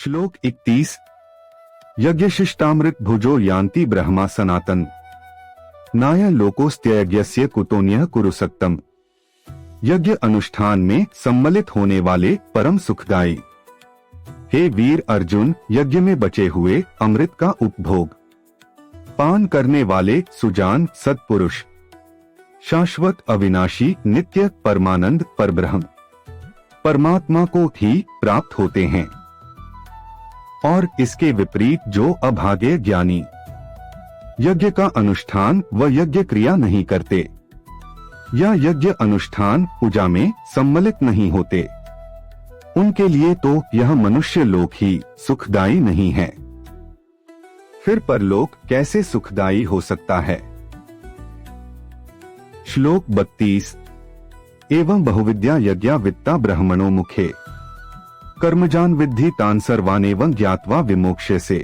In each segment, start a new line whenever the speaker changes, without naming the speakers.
श्लोक 31। यज्ञशिष्टामृत भुजो यान्ति ब्रह्मा सनातन नाय लोकोस्त्ययज्ञस्य कुतोन्यः कुरु सक्तम। यज्ञ अनुष्ठान में सम्मिलित होने वाले परम सुखदायी। हे वीर अर्जुन, यज्ञ में बचे हुए अमृत का उपभोग पान करने वाले सुजान सत्पुरुष शाश्वत अविनाशी नित्य परमानंद परब्रह्म परमात्मा को ही प्राप्त होते हैं। और इसके विपरीत जो अभागे ज्ञानी यज्ञ का अनुष्ठान व यज्ञ क्रिया नहीं करते या यज्ञ अनुष्ठान पूजा में सम्मिलित नहीं होते, उनके लिए तो यह मनुष्य लोक ही सुखदायी नहीं है। फिर परलोक कैसे सुखदायी हो सकता है। श्लोक 32। एवं बहुविद्या यज्ञा वित्ता ब्रह्मणो मुखे कर्मजान विद्धि तान सर्वान एवं ज्ञात्वा विमोक्ष्य से।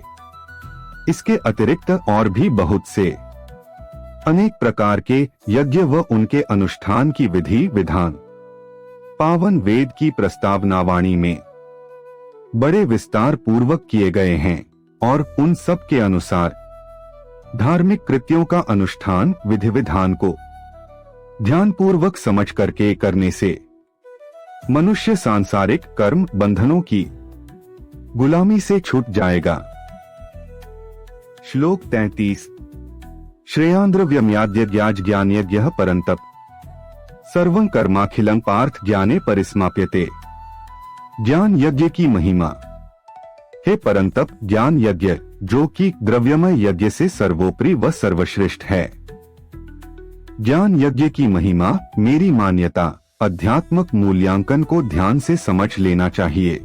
इसके अतिरिक्त और भी बहुत से अनेक प्रकार के यज्ञ व उनके अनुष्ठान की विधि विधान पावन वेद की प्रस्तावनावाणी में बड़े विस्तार पूर्वक किए गए हैं और उन सब के अनुसार धार्मिक कृत्यों का अनुष्ठान विधि विधान को ध्यानपूर्वक समझ करके करने से मनुष्य सांसारिक कर्म बंधनों की गुलामी से छूट जाएगा। श्लोक 33। श्रेयांद्रव्यम्याद्यज्ञाज ज्ञानयज्ञः परन्तप सर्वं कर्माखिलं पार्थ ज्ञाने परिसमाप्यते। ज्ञान यज्ञ की महिमा। हे परंतप, ज्ञान यज्ञ जो कि द्रव्यमय यज्ञ से सर्वोपरि व सर्वश्रेष्ठ है। ज्ञान यज्ञ की महिमा मेरी मान्यता अध्यात्मक मूल्यांकन को ध्यान से समझ लेना चाहिए।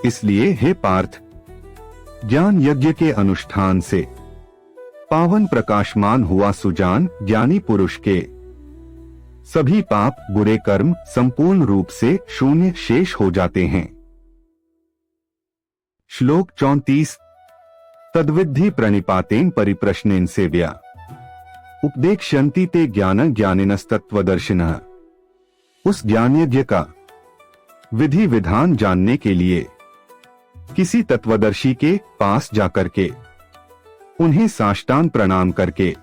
इसलिए हे पार्थ, ज्ञान यज्ञ के अनुष्ठान से पावन प्रकाशमान हुआ सुजान ज्ञानी पुरुष के सभी पाप बुरे कर्म संपूर्ण रूप से शून्य शेष हो जाते हैं। श्लोक 34। तद्विद्धि प्रणिपातेन परिप्रश्नेन सेव्या उपदेक्ष्यन्ति ते ज्ञान ज्ञानिनस्तत्वदर्शिनः। उस ज्ञान यज्ञ का विधि विधान जानने के लिए किसी तत्वदर्शी के पास जाकर के उन्हें साष्टांग प्रणाम करके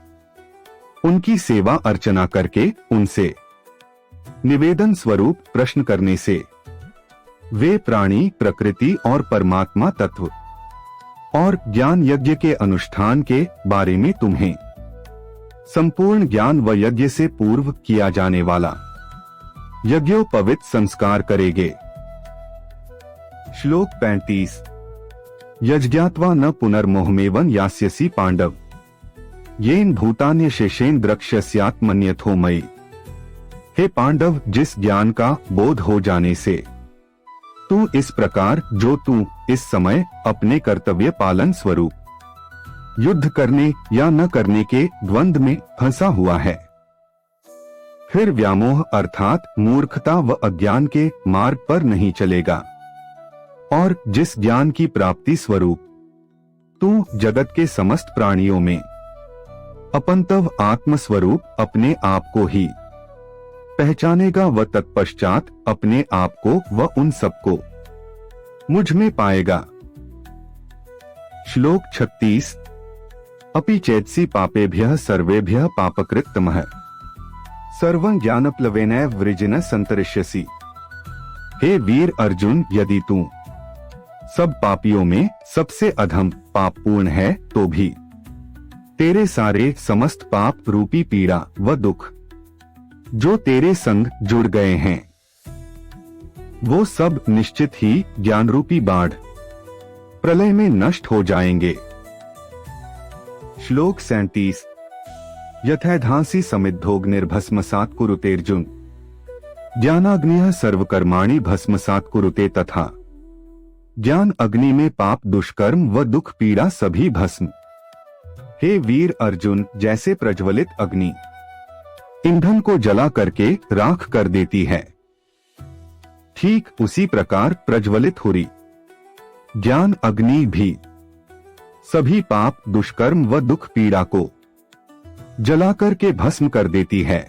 उनकी सेवा अर्चना करके उनसे निवेदन स्वरूप प्रश्न करने से वे प्राणी प्रकृति और परमात्मा तत्व और ज्ञान यज्ञ के अनुष्ठान के बारे में तुम्हें संपूर्ण ज्ञान व यज्ञ से पूर्व किया जाने वाला यज्ञोपवित संस्कार करेंगे। श्लोक 35। यज्ञात्वा न पुनर्मोहमेवं यास्यसि पांडव येन भूतान्य शेषेन द्रक्ष्यस्यात्मन्यथो मयि। हे पांडव, जिस ज्ञान का बोध हो जाने से तू इस प्रकार जो तू इस समय अपने कर्तव्य पालन स्वरूप युद्ध करने या न करने के द्वंद्व में फंसा हुआ है, फिर व्यामोह अर्थात मूर्खता व अज्ञान के मार्ग पर नहीं चलेगा और जिस ज्ञान की प्राप्ति स्वरूप तू जगत के समस्त प्राणियों में अपंतव आत्म स्वरूप अपने आप को ही पहचानेगा व तत्पश्चात अपने आप को व उन सबको मुझ में पाएगा। श्लोक 36। अपि चेत्सि पापेभ्यः सर्वेभ्यः पापकृत्तमः सर्वं ज्ञानप्लवेनैव वृजिनः संतरिष्यसि। हे वीर अर्जुन, यदि तू सब पापियों में सबसे अधम पापपूर्ण है तो भी तेरे सारे समस्त पाप रूपी पीड़ा व दुख जो तेरे संग जुड़ गए हैं वो सब निश्चित ही ज्ञान रूपी बाढ़ प्रलय में नष्ट हो जाएंगे। श्लोक 37। यथैधांसि समिद्धोऽग्निर्भस्मसात् कुरुतेऽर्जुन ज्ञानाग्निः सर्वकर्माणि भस्मसात् कुरुते तथा। ज्ञान अग्नि में पाप दुष्कर्म व दुख पीड़ा सभी भस्म। हे वीर अर्जुन, जैसे प्रज्वलित अग्नि ईंधन को जला करके राख कर देती है, ठीक उसी प्रकार प्रज्वलित हुई ज्ञान अग्नि भी सभी पाप दुष्कर्म व दुख पीड़ा को जलाकर के भस्म कर देती है।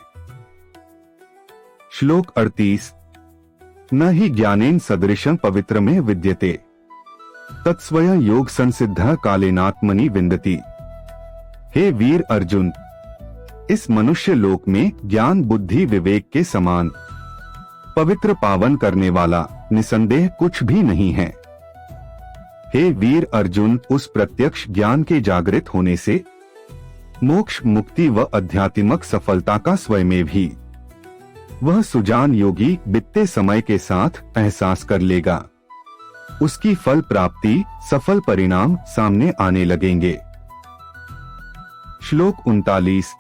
श्लोक 38। न ही ज्ञानेन सदृशं पवित्रमेव विद्यते तत्स्वयं योग संसिद्ध कालेनात्मनि विन्दति। हे वीर अर्जुन, इस मनुष्य लोक में ज्ञान बुद्धि विवेक के समान पवित्र पावन करने वाला निसंदेह कुछ भी नहीं है। हे वीर अर्जुन, उस प्रत्यक्ष ज्ञान के जागृत होने से मोक्ष मुक्ति व आध्यात्मिक सफलता का स्वयं भी वह सुजान योगी बीतते समय के साथ एहसास कर लेगा। उसकी फल प्राप्ति सफल परिणाम सामने आने लगेंगे। श्लोक 39।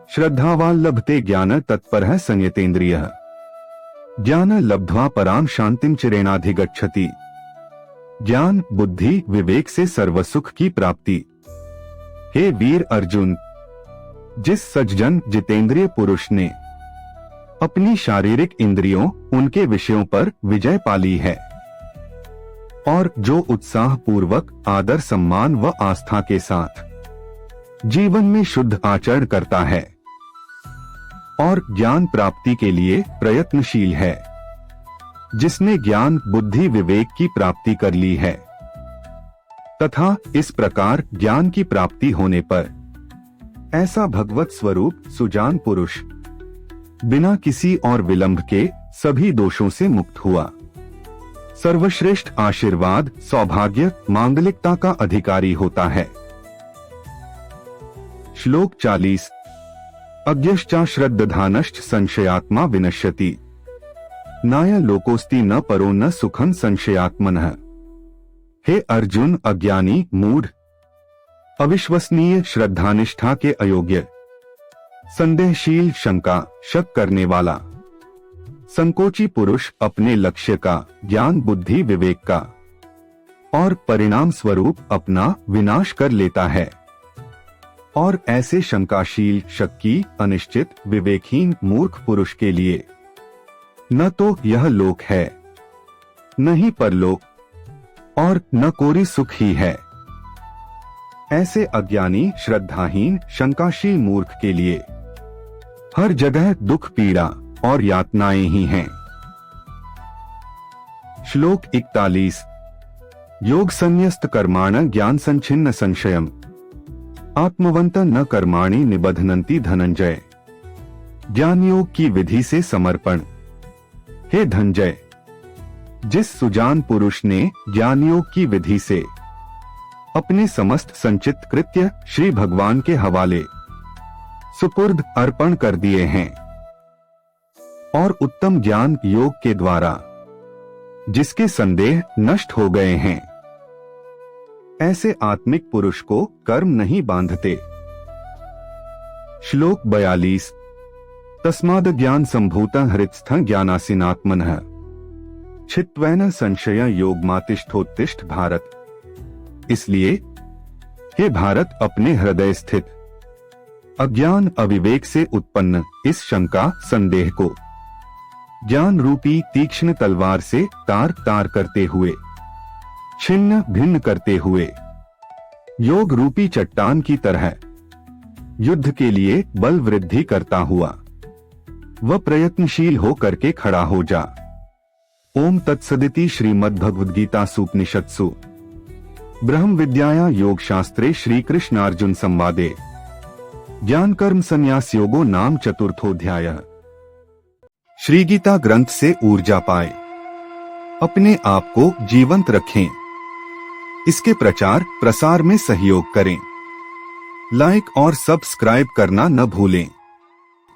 श्रद्धावान लभते ज्ञान तत्परः संयतेन्द्रियः ज्ञान लब्ध्वा पराम शांतिम चिरेणाधिगच्छति। ज्ञान बुद्धि विवेक से सर्वसुख की प्राप्ति। हे वीर अर्जुन, जिस सज्जन जितेंद्रिय पुरुष ने अपनी शारीरिक इंद्रियों उनके विषयों पर विजय पाली है और जो उत्साह पूर्वक आदर सम्मान व आस्था के साथ जीवन में शुद्ध आचरण करता है और ज्ञान प्राप्ति के लिए प्रयत्नशील है, जिसने ज्ञान बुद्धि विवेक की प्राप्ति कर ली है तथा इस प्रकार ज्ञान की प्राप्ति होने पर ऐसा भगवत स्वरूप सुजान पुरुष बिना किसी और विलंब के सभी दोषों से मुक्त हुआ, सर्वश्रेष्ठ आशीर्वाद सौभाग्य मांगलिकता का अधिकारी होता है। श्लोक 40। अज्ञश्चा श्रद्धानश्च संशयात्मा विनश्यति नाय लोकोस्ति न परो न सुखं संशयात्मनः। हे अर्जुन, अज्ञानी मूढ़ अविश्वसनीय श्रद्धानिष्ठा के अयोग्य संदेहशील शंका शक करने वाला संकोची पुरुष अपने लक्ष्य का ज्ञान बुद्धि विवेक का और परिणाम स्वरूप अपना विनाश कर लेता है और ऐसे शंकाशील शक्की अनिश्चित विवेकहीन मूर्ख पुरुष के लिए न तो यह लोक है न ही परलोक और न कोई सुख ही है। ऐसे अज्ञानी श्रद्धाहीन शंकाशील मूर्ख के लिए हर जगह दुख पीड़ा और यातनाएं ही हैं। श्लोक 41। योग संन्यस्त कर्माण ज्ञान संचिन्न संशयम आत्मवंत न कर्माणि निबध्नन्ति धनंजय। ज्ञान योग की विधि से समर्पण। हे धनंजय, जिस सुजान पुरुष ने ज्ञान योग की विधि से अपने समस्त संचित कृत्य श्री भगवान के हवाले सुपुर्द अर्पण कर दिए हैं और उत्तम ज्ञान योग के द्वारा जिसके संदेह नष्ट हो गए हैं, ऐसे आत्मिक पुरुष को कर्म नहीं बांधते। श्लोक 42। तस्माद् ज्ञान संभूतं हृत्स्थं ज्ञानासीनात्मनः छित्त्वेन संशय योगमातिष्ठोत्तिष्ठ भारत। इसलिए हे भारत, अपने हृदय स्थित अज्ञान अविवेक से उत्पन्न इस शंका संदेह को ज्ञान रूपी तीक्ष्ण तलवार से तार तार करते हुए छिन्न भिन्न करते हुए योग रूपी चट्टान की तरह युद्ध के लिए बल वृद्धि करता हुआ वह प्रयत्नशील हो करके खड़ा हो जा। ओम तत्सदिति श्रीमद्भगवद्गीतासूपनिषत्सु ब्रह्म विद्याया योग शास्त्रे श्री कृष्णार्जुन संवादे ज्ञान कर्म संन्यास योगो नाम चतुर्थोध्याय। श्री गीता ग्रंथ से ऊर्जा पाए, अपने आप को जीवंत रखें, इसके प्रचार प्रसार में सहयोग करें, लाइक और सब्सक्राइब करना न भूलें।